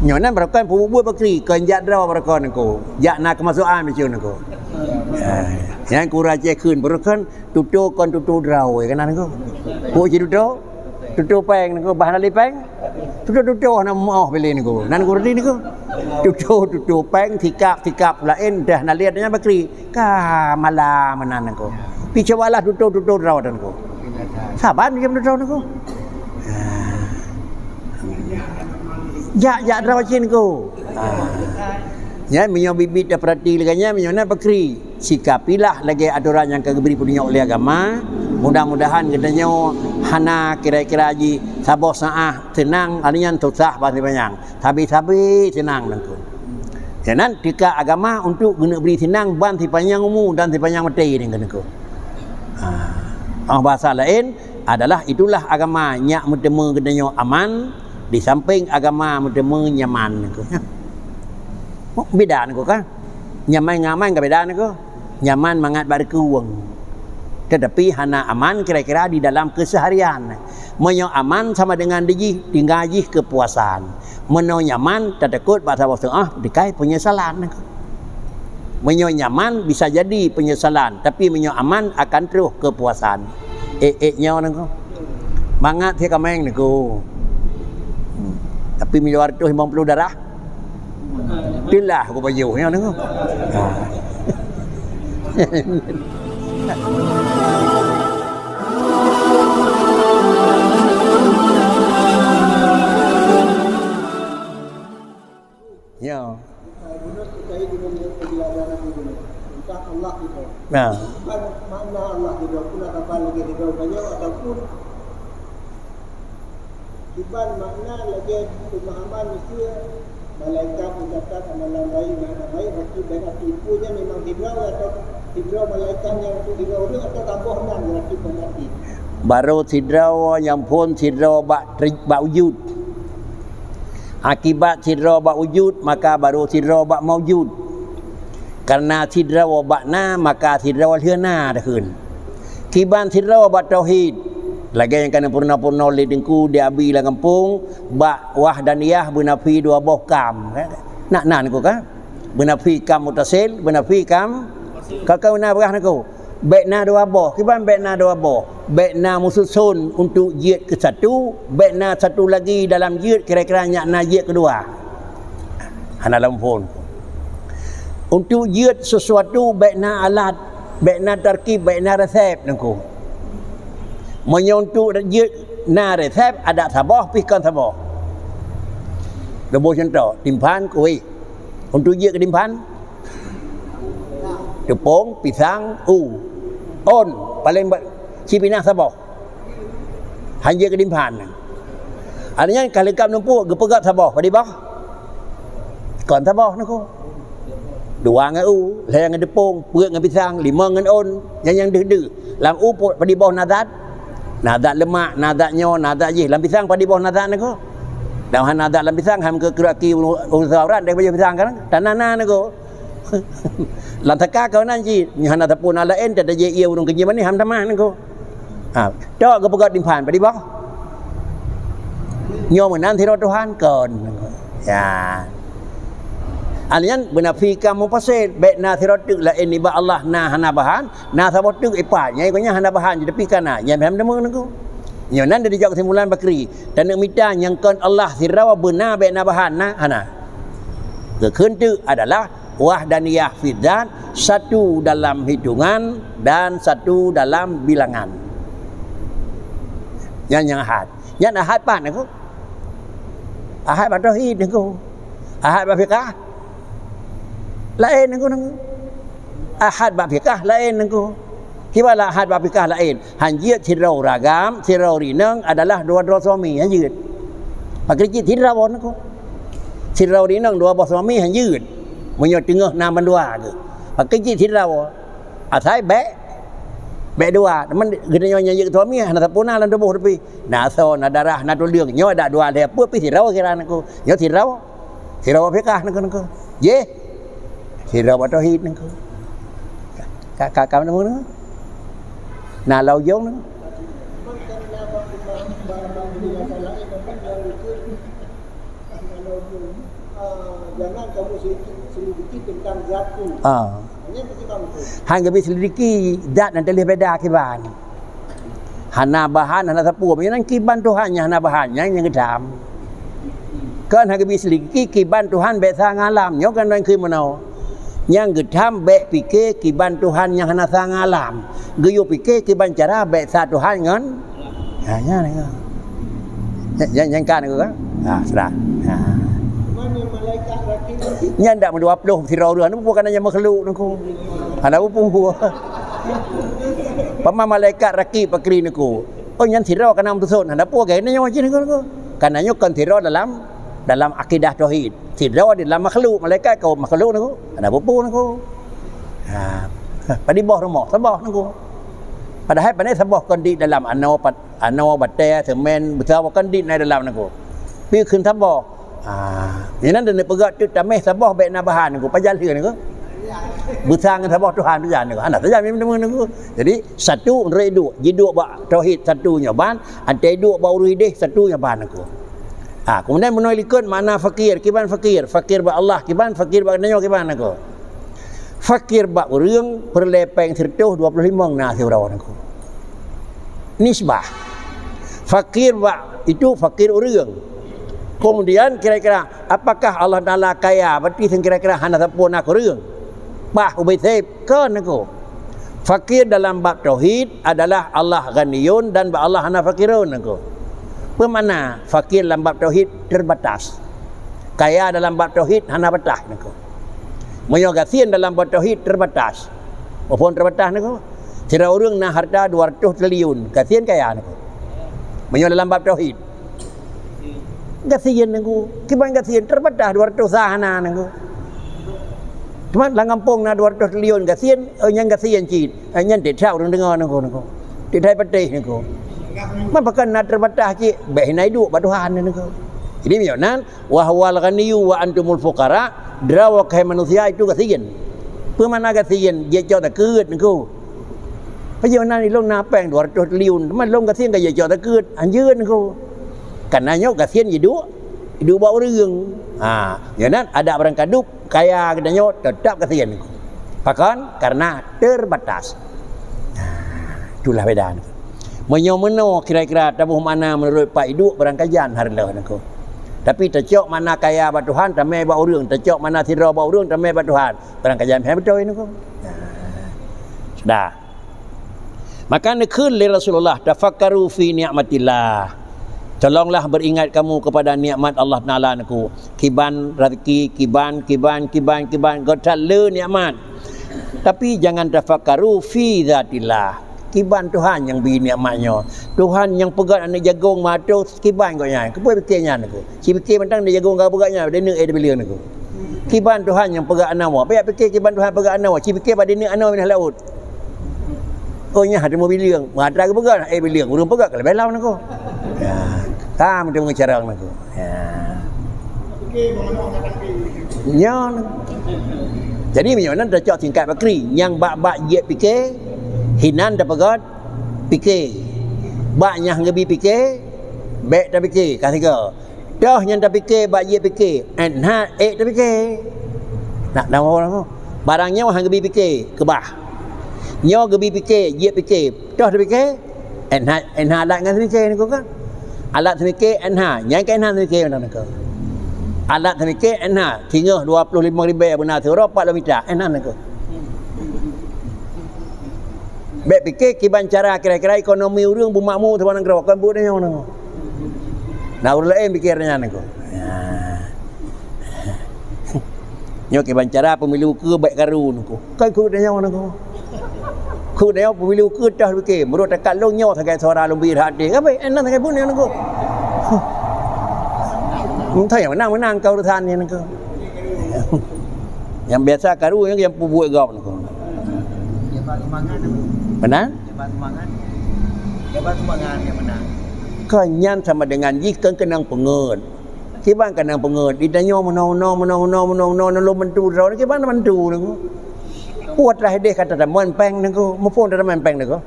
Nyonan berakan buat bakri kan jak draw berakan aku. Jak nak kemasukan macam aku. Yang kurang je kun berakan tutu draw kan aku. Buat je tutu peng aku bahan ali peng. Tutu nak mau pilih aku. Nan aku reti aku. Tutu peng tikap lain dah nak lihatnya bakri. Ka malam menan aku. Pi cobalah tutu draw dan aku. Sabar macam draw aku. Jak draw macam aku. Ya, menyo bibit dah perhati laganya menyo nak bakri. Sikapilah lagi aturan yang keberi punya oleh agama. Mudah-mudahan katanya hana kira-kira ji sabar saah tenang alian susah pasti banyak. Tapi tenang nangku. Jangan tika agama untuk guna beri tenang ban ti panjang umur dan ti panjang mati dengan nangku. Bahasa lain adalah itulah agama nyak mutemu katanya aman. Di samping agama mutemu nyaman nangku. Beda nangku kan? Nyaman ngaman ke beda nangku? Nyaman mangat berkuang. Tetapi hana aman kira-kira di dalam keseharian. Menyo aman sama dengan dingaji kepuasan. Menyo nyaman takut bahasa bahasa dikai penyesalan. Menyo nyaman bisa jadi penyesalan, tapi menyo aman akan terus kepuasan. Nyo nangku. Mangat dia kameng nangku. Tapi miliar tu 50 darah. Itulah aku baju nya nangku. Ya. Menurut kita ini penjelasan ini tentang Allah itu. Nah. Mana Allah itu pun apa lagi di banyak ataupun iban makna lagi pemahaman mesti malaikat mencatat amalan baik mana baik hati dan hati punya memang didraw atau didraw malaikat yang untuk didraw itu atau tambahkan hati dan hati. Baru didraw yang pun didraw bak wujud. Akibat sidra bak wujud maka baru sidra bak maujud. Karena sidra bak na maka sidra liana dah kun. Kiban sidra bak tauhid. Lagi yang kena purna-purna oleh dengku dia abi lah kampung bak wahdaniyah benafi dua boh kam. Nak nan ko kan? Benafi kam mutasil, benafi kam kakau na berah nako. Baikna dua boh, kiban baikna dua boh. Baikna mususun untuk jihad ke satu, baikna satu lagi dalam jihad kira-kira nyakna jihad kedua. Hana lampun. Untuk jihad sesuatu baikna alat, baikna tarkib, baikna resep nangku. Menyuntuk jihad na resep ada sabah pikon sabah. Debo contoh, timpan kuih. Untuk jihad ke timpan tepung, pisang, on paling cipinah sabah hanya ke dimpan adanya kalau kap numpuk gepegat sabah pada bah kon sabah nako dua ngan leh ngan tepung perut ngan pisang lima ngan on yang deh lam pada bawah nadat lemak nadat nyo nadat je lam pisang pada bawah nadat nako dah nadat lam pisang ham ke keraki usaharan dari baju pisang kan tanana nako lantakah kau nanti hana tapun ala ente dah je ia urung kerja mana ham tamah nangko. Tok ke pegat dimpan pada bah. Nyo menan thiro Tuhan kon. Ya. Alian benafi kamu pasal baikna thiro tuk la ini ba Allah na hana bahan, na sabot tuk ipat nyai konya hana bahan di tepi kana. Nyai ham demu nangko. Nyo nan dari jauh kesimpulan bakri dan nak minta yang kon Allah thiro benar baikna bahan na hana. Kekeun tu adalah wahdaniyah fidzat, satu dalam hitungan dan satu dalam bilangan. Yang ahad. Yang ahad pan aku. Ahad ba tauhid aku. Ahad ba fiqh. Lain aku nang. Ahad ba fiqh lain aku. Kibala ahad ba fiqh lain. Hanjit tirau ragam, tirau rinang adalah dua-dua suami hanjit. Pakai cit tirau aku. Tirau rinang dua suami hanjit. Menyo tengah nama dua ke. Pakai je tidak asai bek dua. Teman kita nyanyi suami nak tapuna lan tubuh tepi. Naso na darah na tuliung nyo ada dua le apa pi tirau kira naku. Nyo tirau. Tirau fikah naku. Ye. Tirau tauhid naku. Kakak kamu naku. Na lau jong naku. jangan kamu selidiki tentang zatku. Hanya ketika itu. Han gabi selidiki zat dan telih beda kiban. Hana bahan hana sapu, yang kiban Tuhannya hana bahannya yang gedam. Kan han gabi selidiki kiban Tuhan be sang alam, nyo kan dan kriminal. Yang gedam be fikir kiban Tuhan yang hana sang alam. Geyo fikir kiban cara be sa Tuhan ngan. Nya ni. Yang kan aku kan? Sudah. Mana malaikat rakib? Nya ndak menduap loh tirau dah, bukan hanya makhluk nangku. Ada apa pun gua. Pama malaikat rakib pakri nangku. Oh nyan tirau kana mtusun, ada apa ke nanya macam nangku. Karena nyo kan tirau dalam akidah tauhid. Tirau di dalam makhluk, malaikat kau makhluk nangku. Ada apa pun nangku. Pada bawah rumah, sabah nangku. Padahal pandai sabah kan di dalam anau batai semen besar kan di dalam nangku. Pi khun sabah. Yang nan dan pegat tu tameh sabah baik nabahan nangku. Pajal dia nangku. Besar dengan sabah Tuhan tu jangan nangku. Anak saja memang nangku. Jadi satu redu, jidu ba tauhid satunya ban, antai dua ba uridih satunya ban nangku. Kemudian menolakkan mana fakir, kiban fakir ba Allah, kiban fakir ba nyo kiban nangku. Fakir bak urang perlepeng sertuh 25 na seurau nangku. Nisbah. Fakir bak itu fakir urang. Kemudian kira-kira apakah Allah Taala kaya? Berarti kira-kira hana sapu nak urang. Bah ubay sep ke nangku. Fakir dalam bab tauhid adalah Allah ghaniyun dan ba Allah hana fakirun nangku. Bermakna fakir dalam bab tauhid terbatas. Kaya dalam bab tauhid hana batas nangku. Menyogasian dalam bab tauhid terbatas. Walaupun terbatas nangku. Tira orang na harta 200 triliun, kasihan kaya nangku. Menyo dalam bab tauhid. Kasihan nangku. Kiban kasihan terbatas 200 sahana nangku. Cuma dalam kampung na 200 triliun kasihan, yang kasihan cit. Yang tidak orang dengar nangku. Tidak patih nangku. Maka na terbatas cit, baik naik duk bab Tuhan nangku. Jadi menyonan wa huwal ghaniyyu wa antumul fuqara, drawak hai manusia itu kasihan. Pemana kasihan dia jauh tak keut nangku. Pajonan ni long na peng 200 triliun, man long kasihan ka dia jauh tak keut anjeun nangku. Karena nyo kasihan hidup ba urang. Jangan ada orang kadup kaya kedanyo tetap kasihan nangku. Pakan karena terbatas. Itulah beda nangku. Menyo kira-kira tabuh mana menurut Pak Iduk berangkajan harlah nangku. Tapi tercok mana kaya ba Tuhan tamai ba urang, tercok mana sira ba urang tamai ba Tuhan. Barang kajian betul ini kok. Sudah. Maka nekun li Rasulullah tafakkaru fi ni'matillah. Tolonglah beringat kamu kepada nikmat Allah Taala naku. Kiban rezeki, kiban gotal nikmat. Tapi jangan tafakkaru fi zatillah. Kiban Tuhan yang beri nikmatnya. Tuhan yang pegat anak jagung matu kiban kau nya. Kepo fikirnya aku. Si fikir mentang dia jagung kau pegatnya dia nak ada bilion aku. Kiban Tuhan yang pegat anak awak. Apa fikir kiban Tuhan pegat anak awak. Si fikir pada ni anak minah laut. Oh nya ada mobil bilion. Matra ke pegat bilion. Urang pegat kalau belau aku. Ya. Kam dia mengecarang aku. Ya. Fikir mengenal kaki. Nya. Jadi menyonan dah cak tingkat bakri yang bak-bak ye fikir hinan dah pegat fikir baknya ngebi fikir baik dah fikir ketiga dah yang dah fikir bak ye fikir anha dah fikir nak nama orang barangnya hang ngebi fikir kebah nyo ngebi fikir ye fikir dah fikir anha alat ngan fikir ni kan alat fikir anha nyai kan anha fikir nak nak alat fikir anha tinggal 25,000 benar terus 4 meter anha nak baik fikir kiban cara kira-kira ekonomi urang bumakmu teman nang kan buat dia ngono. Nah urang lain fikirnya nangko. Nyo kiban cara pemilu ke baik karun nangko. Kan ku dia ngono. Ku dia pemilu ke dah fikir menurut dekat long nyo sagai suara lumbi hati. Apa enak sagai pun nangko. Entah yang menang kau tuhan ni nangko. Yang biasa karu yang buat gap nangko. Benar? Jabat tumbangan yang menang. Kanyan sama dengan jika kenang pengen. Kiban kenang pengen. Ditanya menau lo mentu rau ni kiban mentu nangku. Puatlah dia kata teman peng nangku. Mupun teman peng nangku.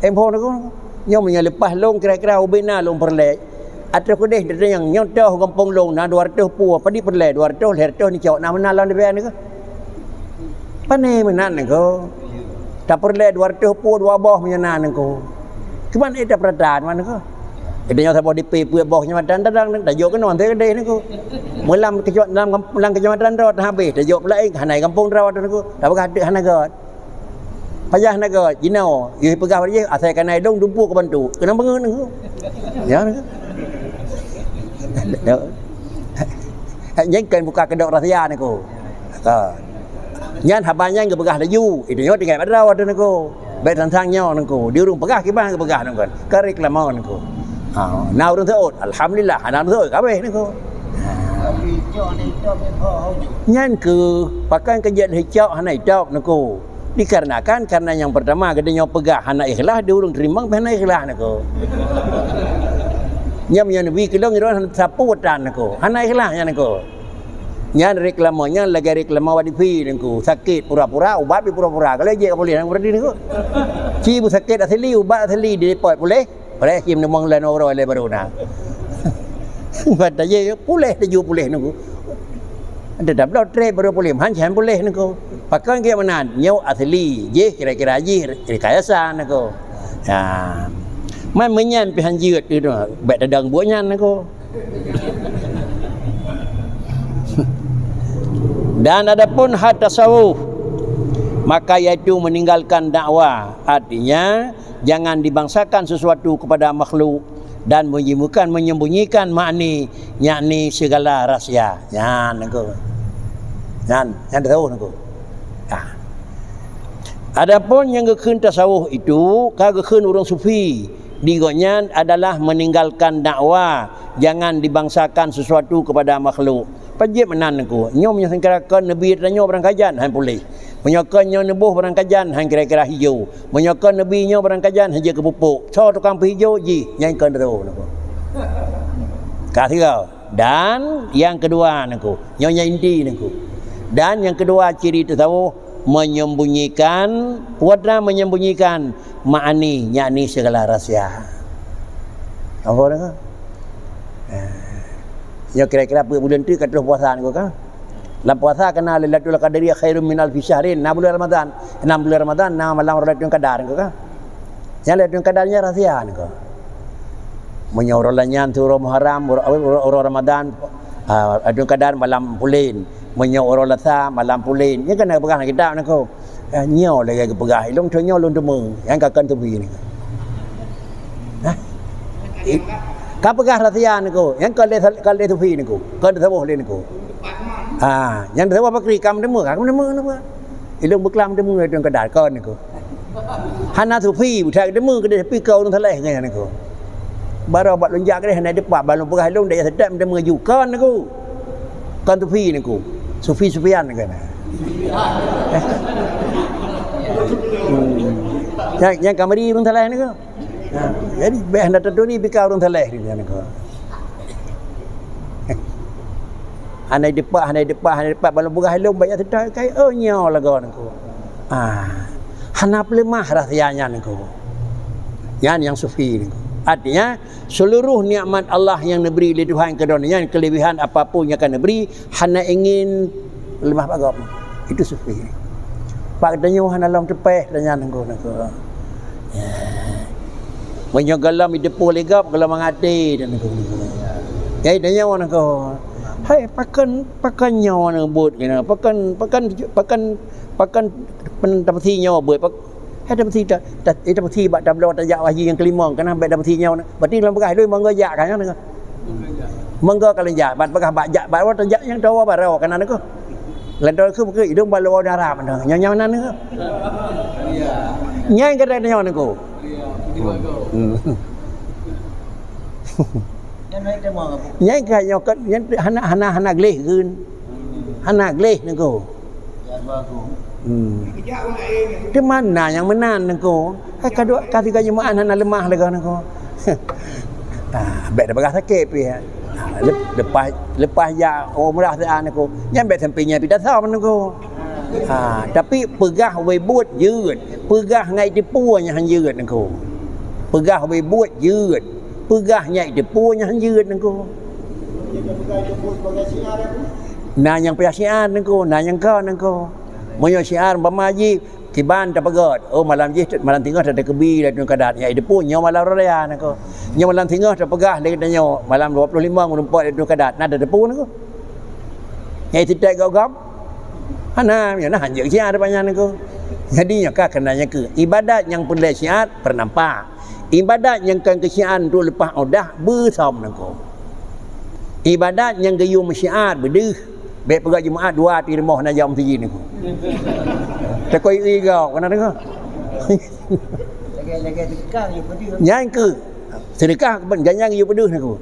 Empon nangku. Nyo menyelepas long kira-kira ubena long perlek. Atau kudih dia yang nyontoh kampung long na 200 pu apa di perle 200 ni cok na mana lan dia ni ke pane menan ko tak perle 200 pu 2 boh menyenan ko cuman itu peradan mana ko dia nyata di pu bohnya madan dadang dak jok ke non te kedai ni ko melam kejot dalam lang kecamatan rawat habis dak jok pula hanai kampung rawat ni ko tak berada hanagot payah nagot jinau ye pegah dia asal kanai dong dumpu ke bantu kena bengun ni ko ya ni Nhân buka kedok rahsia ni ko. Nhân habanya ke pegah laju. Itu nyot dengan badraw ada ni ko. Baik tantang nyaw ni ko. Di urung pegah ke bang ke pegah ni ko. Karik lamau ni ko. Nah urung teot. Alhamdulillah anak teot kabeh ni ko. Nhân ke pakai kejat hijau hanai tok ni ko. Dikarenakan karena yang pertama kedanya pegah hanai ikhlas di urung terima hanai ikhlas ni ko. Nyam yang nabi kelong ngiron sapu dan aku hanai kelah yang aku nyan reklamonya lagi reklamo wadifi aku sakit pura-pura ubat pura-pura kalau je boleh nang berdi aku ci bu sakit asli ubat asli di depot boleh kim nemong lan oro le baru na bata je boleh tu boleh aku ada double tre baru boleh han chan boleh aku pakai ke mana nyau asli je kira-kira je rekayasa aku ya mai menyan pihan jiut tu baik dadang buat nyan aku dan adapun had tasawuf maka iaitu meninggalkan dakwah artinya jangan dibangsakan sesuatu kepada makhluk dan menyembunyikan makni yakni segala rahsia nyan aku nyan tahu aku adapun yang gekun tasawuf itu kagekun orang sufi digonya adalah meninggalkan dakwah jangan dibangsakan sesuatu kepada makhluk pajib menan aku nyom yang sengkirakan nabi tanya barang kajan han boleh menyokan nyo nebuh barang kajan han kira-kira hijau menyokan nabi nyo barang kajan haja ke pupuk so tukang hijau ji yang kan tahu aku katiga dan yang kedua aku nyonya inti aku dan yang kedua ciri tasawuf menyembunyikan putra menyembunyikan makni yakni segala rahsia apa dah ya kira-kira bulan tu kata puasa ni kan dalam puasa kena Lailatul Qadri khairum minal fi syahrin 6 bulan Ramadan 6 bulan Ramadan 6 malam Lailatul Qadar kan yang Lailatul Qadarnya rahsia ni kan menyorolanya tu Muharram Ramadan Lailatul Qadar malam pulin menyorol lasa malam pulin ni kena pegang kitab ni ko nyo lagi ke pegah long nyo long temu yang kakan tu ni ka pegah rahsia ni ko yang kale tu ni ko kan tahu le ni ko yang tahu apa kam temu ilung beklam temu dalam kedat kan ni ko hana tu budak temu ke tepi kau nang thaleh ngai ni ko baru buat lonjak ke hana depak balong pegah long dak sedap temu ju kan ni ko kan tu ni ko sufi-sufian kan yang kamari urang thaleh ni ko jadi beh hendak tu ni bika urang thaleh ni ko hanai depak balong pegah long banyak sedap kai nyo laga ni ko hana pelemah rahsianya ni ko yang sufi ni ko artinya seluruh nikmat Allah yang diberi oleh Tuhan ke dunia kelebihan apapun yang akan diberi hana ingin lemah bagap itu sufi pak danyo hana lam tepeh tanya nangko banyak galam depo legap galam ngati dan nangko ya danyo nangko hai pakan nyawa nang bot kena pakan pendapati nyawa bot ada dapati bak dablo tajak wahji yang kelima kena baik dapati nyawa berarti dalam pegah lui mangga jak kan nang mangga kalau jak bat pegah bak jak bat tajak yang tawa barau kan nang ko landor ke ke hidung balo darah mana nyawa nan ke nyai ke nyawa nang ko nyai ke nyawa kan hana gleh gun hana gleh nang ko di mana yang menan nengko kadua katiga jemaah hana lemah lega nengko baik dah bagah sakit pi lepas ya umrah dah nengko yang baik sampingnya pi dasar nengko tapi pegah we buat jeut pegah ngai tipuanya han jeut nengko pegah we buat jeut pegahnya depu nya hanjeut nengko. Jadi pegang depu sebagai syiar aku. Nah yang payah syiar nengko, nah yang kau nengko. Moyo syiar bamaji kiban tak pegot. Oh malam je malam tengah ada kebi dan kadat nya depu nya malam raya nengko. Nya malam tengah tak pegah dia kata nya malam 25 ngumpat dan kadat nah ada depu nengko. Nya tidak gap. Ana nya nah hanjeut syiar banyak nengko. Jadinya kenanya ke ibadat yang perlu syiar pernampak. Ibadat yang kan kesyian tu lepas udah bersam nengko. Ibadat yang gayu syiar bedeh. Baik pergi Jumaat 2 3 rumah nak jam 3 nengko. Tak koi igau kana nengko. Lagi sedekah you pedih. Yang ke sedekah keban ganyang you pedeh nengko.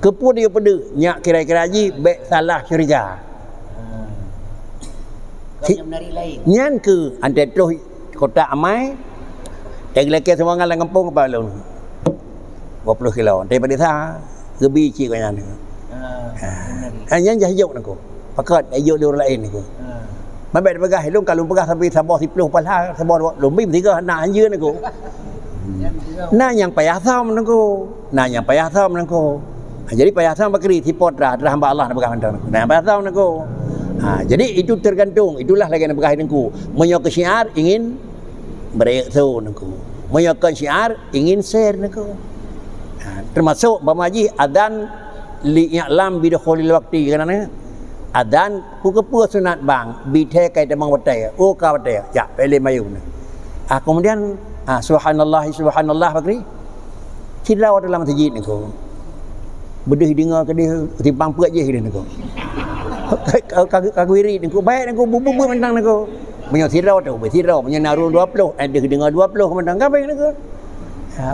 Kepun you pedeh nyak kira-kira ji baik salah syurga. Kau menarik lain. Nyan ke ante terus kota amai lagi semua ngalang kampung apa lu 20 kilo daripada sa gebi cik kanya ni hanya jahjuk nako pakat ayo dia orang lain nako mabek pegah lu kalau pegah sampai sabah 10 pala sabah lumbi tiga nak anjeun nako nah yang payah sam nako jadi payah sam bakri tipot dah hamba Allah nak pegah mandang nako nah payah sam nako jadi itu tergantung itulah lagi nak pegah nako menyok syiar ingin bereaksi nengko, menyaksikan syiar ingin share nengko. Termasuk bamaji adan li i'lam bi dukhulil waqti kerana adan pukul sunat bang bithe kai tamang watai oh ka watai ya pele mayu kemudian subhanallah bakri tidak dalam masjid nengko. Bedeh dengar ke dia timpang perak je dia nengko. Kagwiri nengko baik nengko bubu mentang nengko. Punya tirau tu, bertirau punya naru 20, ada dengar 20 kemudian apa yang nak?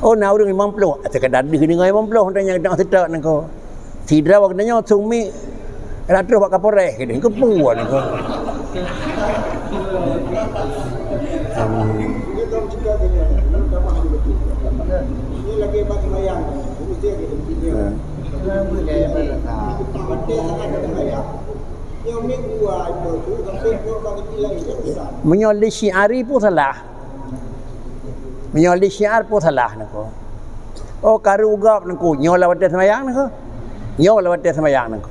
Oh naru 50, sekadar ada dengar 50 tanya nak setak nako. Tirau katanya sumi ratro pak kapore gitu, ke puan nako. Ini lagi bak sembahyang, mesti kita fikir. Boleh sembahyang. Yang ni dua itu sampai dua bagi lain besar. Menyolih syiari pun salah. Menyolih syiar pun salah nako. Oh karu ugap nako nyola wadah sembahyang nako. Nyola wadah sembahyang nako.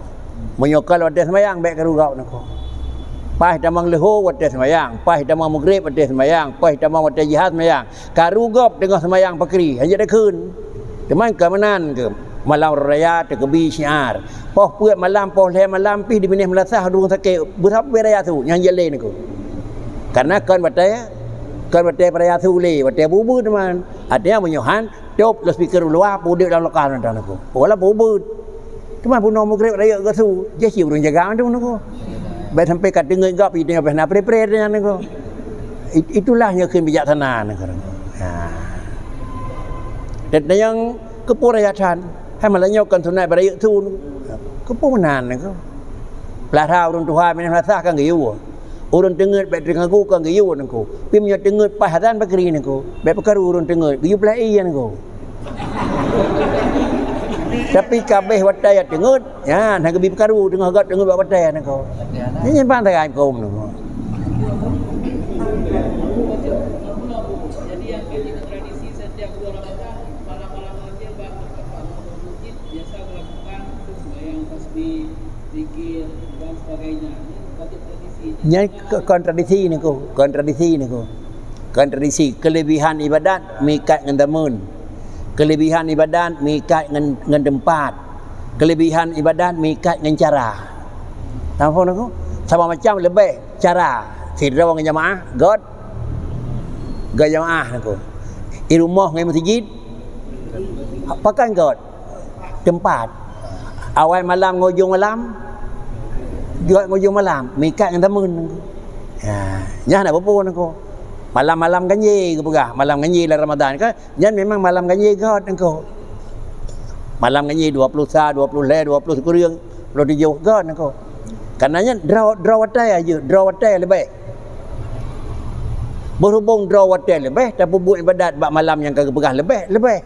Menyokal wadah sembahyang baik karu ugap nako. Pah damang leho wadah sembahyang, pah damang maghrib wadah sembahyang, pah damang wadah jihad sembahyang. Karu ugap dengan sembahyang pakri hanya dah kun. Teman kamanan ke malam raya terkebi syiar. Poh puat malam poh leh malam pi di benih melasah durung sakit berapa raya tu yang jele ni ko. Karena kan batai raya tu le, batai bubu teman. Ada yang menyohan top lo speaker luar pudik dalam lokal ndan ko. Pola bubu. Teman puno maghrib raya ke tu, je siu urang jaga tu ko. Baik sampai kat dengar gap pi tengah pernah pre-pre dengan ko. Itulah yang kebijaksanaan ko. Dan yang kepurayaan hai malanyokan sunat beraya tu kepunan ko pelatah urang Tuhan men pelatah kan giu urang tenget baik dengan aku kan giu nako pimnya tenget pahadan bakri nako baik perkara urang tenget giu pelai nako tapi kabeh watai tenget ya nak bi perkara dengan agak tenget buat watai nako ni nyimpan tak kom nako. Jadi yang jadi tradisi setiap bulan Ramadan malam-malam akhir biasa melakukan sembahyang tasbih, zikir dan sebagainya. Ini Kontradisi ni ko. Kontradisi kelebihan ibadat mikat dengan tamun. Kelebihan ibadat mikat dengan tempat. Kelebihan ibadat mikat dengan cara. Tahu nak? Sama macam lebih cara. Sidra dengan jamaah, God. God jamaah aku. Di rumah dengan masjid. Pakan God. Tempat. Awal malam ngujung malam. Juga ngujung malam. Mikat dengan tamun aku. Ya, nak apa pun aku. Malam-malam ganji ke pegah. Malam ganji dalam Ramadan kan. Jangan memang malam ganji God aku. Malam ganji 20 sah, 20 le, 20 sekurang, 27 God aku. Karenanya draw watai aja, draw watai lebih. Berhubung draw watai lebih, tapi buat ibadat bab malam yang kagak pegah lebih.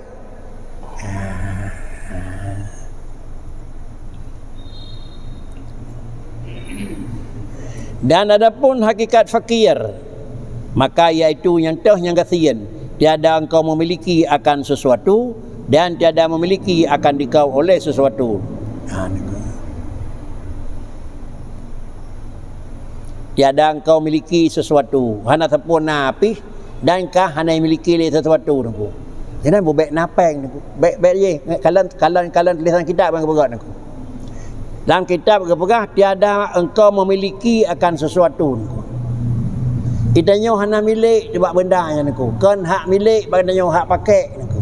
Dan adapun hakikat fakir, maka iaitu yang kasihan, tiada engkau memiliki akan sesuatu dan tiada memiliki akan dikau oleh sesuatu. Tiada engkau miliki sesuatu hana sempurna api dan kah hana miliki sesuatu nengku. Jangan bobek napeng nengku. Baik je kalian tulisan kitab yang berat nengku. Dalam kitab berpegang tiada engkau memiliki akan sesuatu nengku. Itanyo hana milik buat benda yang nengku. Kan hak milik badanyo hak pakai nengku.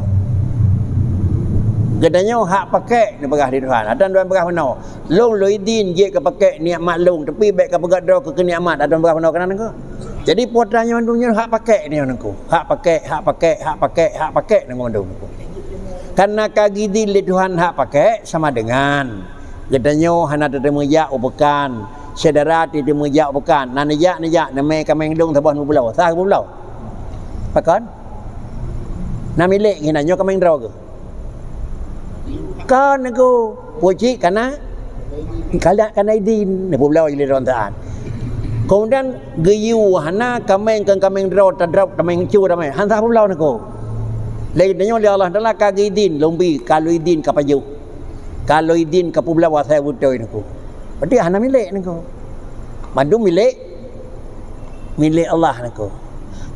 Gedanya hak pakai ni pegah di Tuhan. Ada tuan pegah benar. Long loidin je ke pakai niat maklum tapi baik ke pegah draw ke nikmat ada pegah benar kanan ko. Jadi putranya dunia hak pakai ni nengko. Hak pakai nengko nengko. Karena kagidi li Tuhan hak pakai sama dengan gedanya hana terima ya ubukan. Saudara terima ya ubukan. Nan ya nama kameng dong tabah pulau. Sah pulau. Pakon. Na milik hinanyo kameng draw ke. Kan aku puji karena idin ni pulau jadi rontaan. Kemudian geyu hana kameng draw tadrap kameng cu ramai hanta pulau nako. Lainnya oleh Allah Taala kagidin lombi kalau idin kapaju. Kalau idin ka pulau saya butoi nako. Berarti hana milik nako. Mandum milik Allah nako.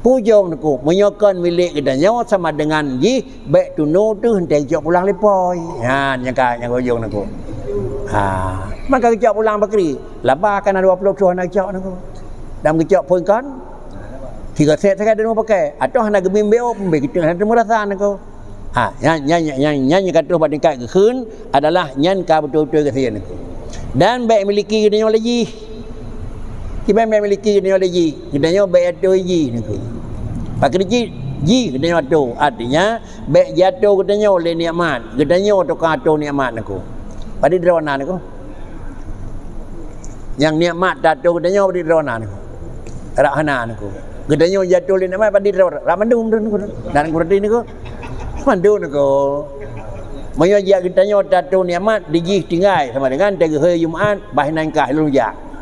Pujong nako menyokan milik gedanya sama dengan ji baik tuno tu hentai jok pulang lepoi. Ha yang pujong nako. Ha maka jok pulang bakri. Laba kan 20 tahun nak jok nako. Dam jok pun kan. Tiga set sekali denu pakai. Atau hana gembeo pembe kita hana merasa nako. Ha yang kata pada dekat keun adalah nyan ka betul-betul kesian nako. Dan baik miliki gedanya lagi. Kita memiliki teknologi, gedanya baik jatuh ji niku. Pakai ji gedanya jatuh, artinya baik jatuh gedanya oleh nikmat, gedanya tukang jatuh nikmat niku. Pada drona niku. Yang nikmat jatuh gedanya pada drona niku. Rahana niku. Gedanya jatuh oleh nikmat pada drona. Ramandum niku. Dan kurdi niku. Mandu niku. Moyo gedanya jatuh nikmat diji tinggal sama dengan hari Jumaat bahinan kah lujak.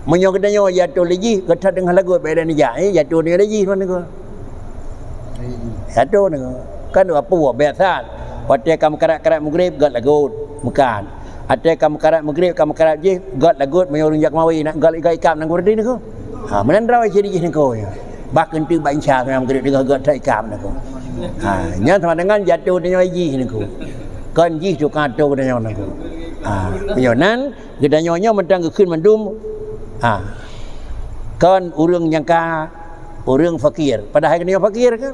Menyokdanya jatuh lagi kata dengan lagu beda ni jatuh ni lagi mana ko jatuh ni kan apa biasa waktu kamu karat maghrib gat lagu makan ada kamu karat maghrib kamu karat je gat lagu menyorong jak mawi nak gat ikam nang kurdi ni ko ha menandra jadi ni ko bahkan tu banca yang maghrib dengan gat ikam ni ko ha nya sama dengan jatuh ni lagi ni ko kan ji tu kato dia ni ko ha menyonan gedanya mentang keun mandum. Kan orang yang orang fakir. Padahal kan dia fakir ke?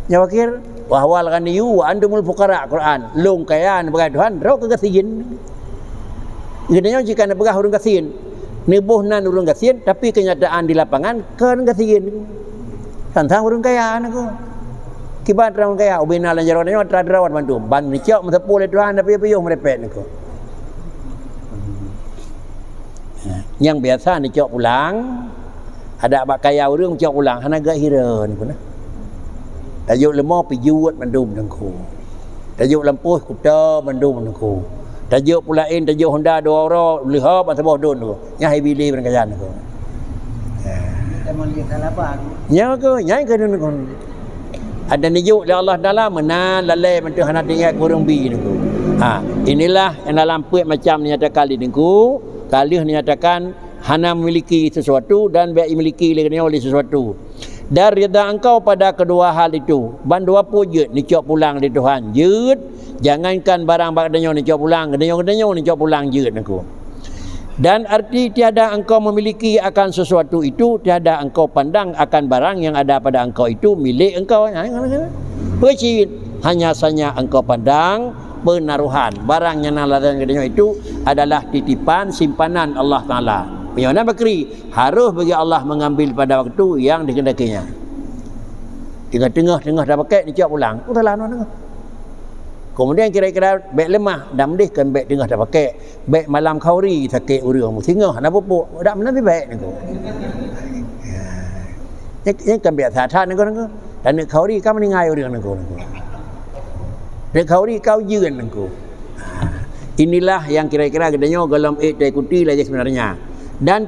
Dia fakir. Wahwal kan dia wa antumul fuqara Quran. Long kaya bagai Tuhan, ro ke gasin. Gedanya jika nak begah orang gasin. Nibuhnan orang gasin tapi kenyataan di lapangan kan gasin. Tantang orang kaya aku. Kibat orang kaya ubina lan jaronnya tradrawat mantu. Ban ni cok matapu le Tuhan tapi payung merepet niku. Yang biasa ni cok pulang ada abak kaya orang cok pulang hana gak hira ni pun tajuk lemah pijuat mandum nangku tajuk lampuh kuda mandum nangku tajuk pulain tajuk Honda 2 orang liha pasal don tu nya hai bili berkajan nangku kita mau lihat apa nya ke nangku ada nijuk oleh Allah Taala menan lalai mentu hana tinggal kurang bi nangku inilah yang dalam puit macam nyatakan di nangku kali dinyatakan hana memiliki sesuatu dan baik memiliki oleh sesuatu. Dan rida engkau pada kedua hal itu. Bandu apa je ni cok pulang di Tuhan. Jut. Jangankan barang-barangnya ni cok pulang. Gedenya ni cok pulang jut aku. Dan arti tiada engkau memiliki akan sesuatu itu, tiada engkau pandang akan barang yang ada pada engkau itu milik engkau. Percaya hanya saja engkau pandang penaruhan barang yang naladan gedenya itu adalah titipan simpanan Allah Taala. Bagaimana bakri harus bagi Allah mengambil pada waktu yang dikehendakinya. Tengah-tengah dah pakai ni cak pulang. Utahlah no. Kemudian kira-kira baik lemah dah mendihkan baik tengah dah pakai. Baik malam khauri sakit urang singa nak pupuk. Dak menang baik niku. Yang kan biasaท่านniku. Dan nak khauri kan meningai urang niku. Dek khauri kau jeun nangku. Inilah yang kira-kira gedenya dalam ikuti lagi sebenarnya. Dan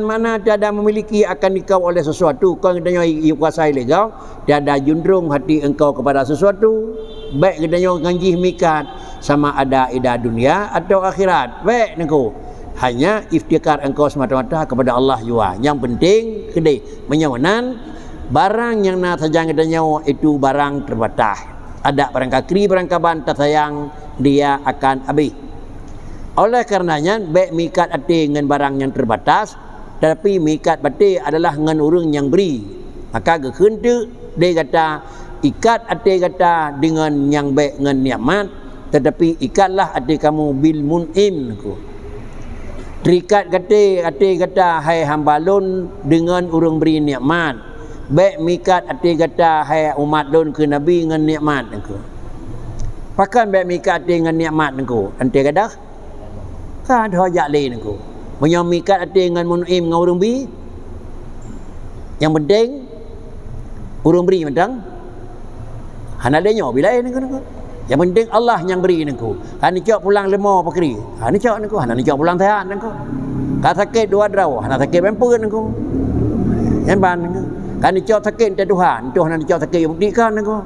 mana tiada memiliki akan dikau oleh sesuatu. Kau katanya kuasai legau, tiada junrung hati engkau kepada sesuatu. Baik katanya ganjih mikat sama ada ida dunia atau akhirat. Baik engkau. Hanya iftikar engkau semata-mata kepada Allah jua. Yang penting kedai menyawanan barang yang nak sajang katanya itu barang terbatas. Ada barang kakri, barang kaban tak sayang dia akan habis. Oleh karenanya baik mikat ati dengan barang yang terbatas, tapi mikat bati adalah dengan orang yang beri. Maka gekun tu dia kata ikat ati kata dengan yang baik dengan nikmat, tetapi ikatlah ati kamu bil mun'im ku. Terikat ati kata hai hambalun dengan orang beri nikmat. Baik mikat ati kata hai umat lun ke nabi dengan nikmat ku. Pakan baik mikat ati dengan nikmat ku. Ante kata kan hajat lain aku. Menyamikat hati dengan mun'im dengan orang beri. Yang penting orang beri mentang. Hana dia nyo bila ni aku. Yang penting Allah yang beri aku. Hana cak pulang lemah pakri. Hana cak aku. Hana cak pulang tahan aku. Ka sakit dua draw, hana sakit pempun aku. Yang ban aku. Kan cak sakit tak Tuhan, tu hana cak sakit buktikan aku.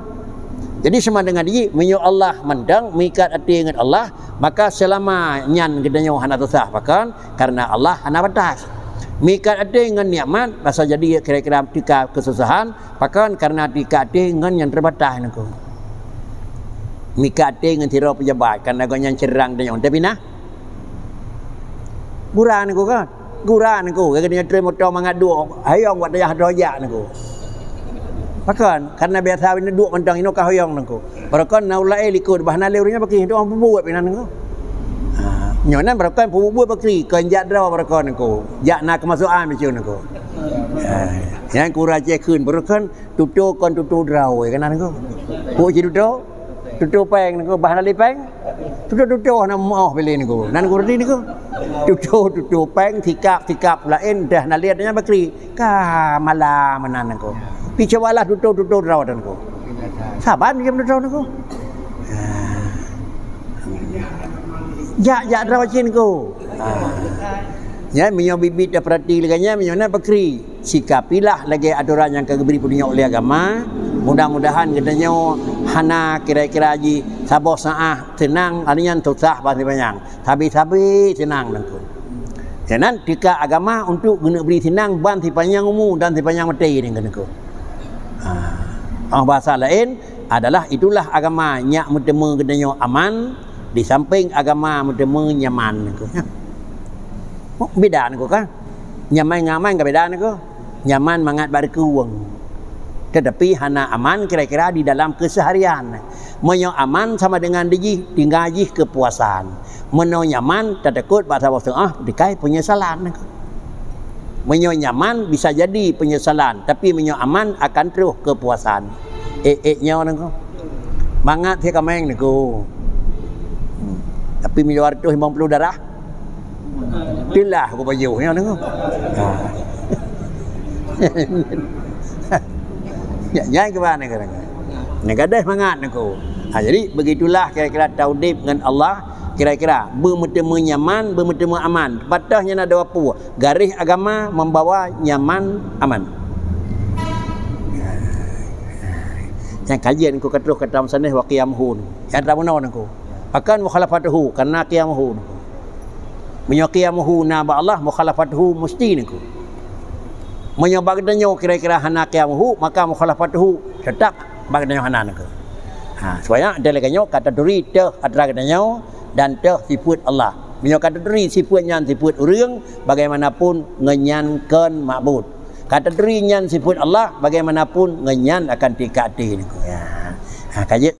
Jadi sama dengan dia, menyo Allah mendang, mikat hati dengan Allah, maka selama nyan kita nyo hana tersah pakan, karena Allah hana batas. Mikat hati dengan nikmat, rasa jadi kira-kira tika kesusahan, pakan karena tika hati dengan yang terbatas nako. Mikat hati dengan tiro pejabat, karena kau yang cerang dan yang tapi nah, gurah nako kan, gurah nako, kena terima motor mangadu, hayong buat daya doyak nako. Pakan karena biasa ini duk mentang ino kahoyong nangko. Barakan naulai likut bahana leunya baki do buat pinan nangko. Ha, nyonan barakan buat baki kan jadra barakan nangko. Jak nak kemasukan macam nangko. Yang kuraje keun barakan tutu kon tutu draw kan nangko. Ku ji tutu peng nangko bahana lipeng. Tutu na mau beli nangko. Nan kurdi nangko. Tutu peng tikap lain dah naliatnya baki ka mala menan nangko. Picawalah tutu rawat aku. Saban dia tutu aku. Jak rawat cin aku. Ya minyak bibit dah perhati laganya minyak bakri. Sikapilah lagi aturan yang keberi punya oleh agama. Mudah-mudahan katanya hana kira-kira ji sabar saah tenang anian susah pasti banyak. Sabi tenang aku. Jangan tika agama untuk guna beri tenang ban si panjang umur dan si panjang mati dengan aku. Bahasa lain adalah itulah agama nyak mutemu kedanya aman di samping agama mutemu nyaman aku. Beda aku kan. Nyaman ngaman ke beda aku. Nyaman mangat berkuang. Tetapi hana aman kira-kira di dalam keseharian. Menyo aman sama dengan tinggal kepuasan. Menyo nyaman tak takut bahasa dikai penyesalan aku. Menyo nyaman bisa jadi penyesalan, tapi menyo aman akan terus kepuasan. Nyawa nangko. Mangat dia kameng nangko. Tapi menyo 250 darah. Tilah aku baju nyawa nangko. Ya ke mana kan? Negadah mangat nangko. Jadi begitulah kira-kira taudib dengan Allah. Kira-kira bermutemu nyaman, bermutemu aman. Patahnya ada apa? Garis agama membawa nyaman, aman. Yang kajian ku kata sana wa qiyamhu. Yang tak benar aku. Akan mukhalafatuhu karena qiyamhu. Menyaqiyamuhu na ba Allah mukhalafatuhu mesti niku. Menyabagdanyo kira-kira hana qiyamhu maka mukhalafatuhu tetap bagdanyo hana niku. Ha, supaya ada lagi kata duri teh atra katanya dan teh sifat Allah. Minyak kata deri sifat nyan sifat urang bagaimanapun ngenyankan ma'bud. Kata deri nyan sifat Allah bagaimanapun ngenyan akan tikati ni. Ya. Ha kaje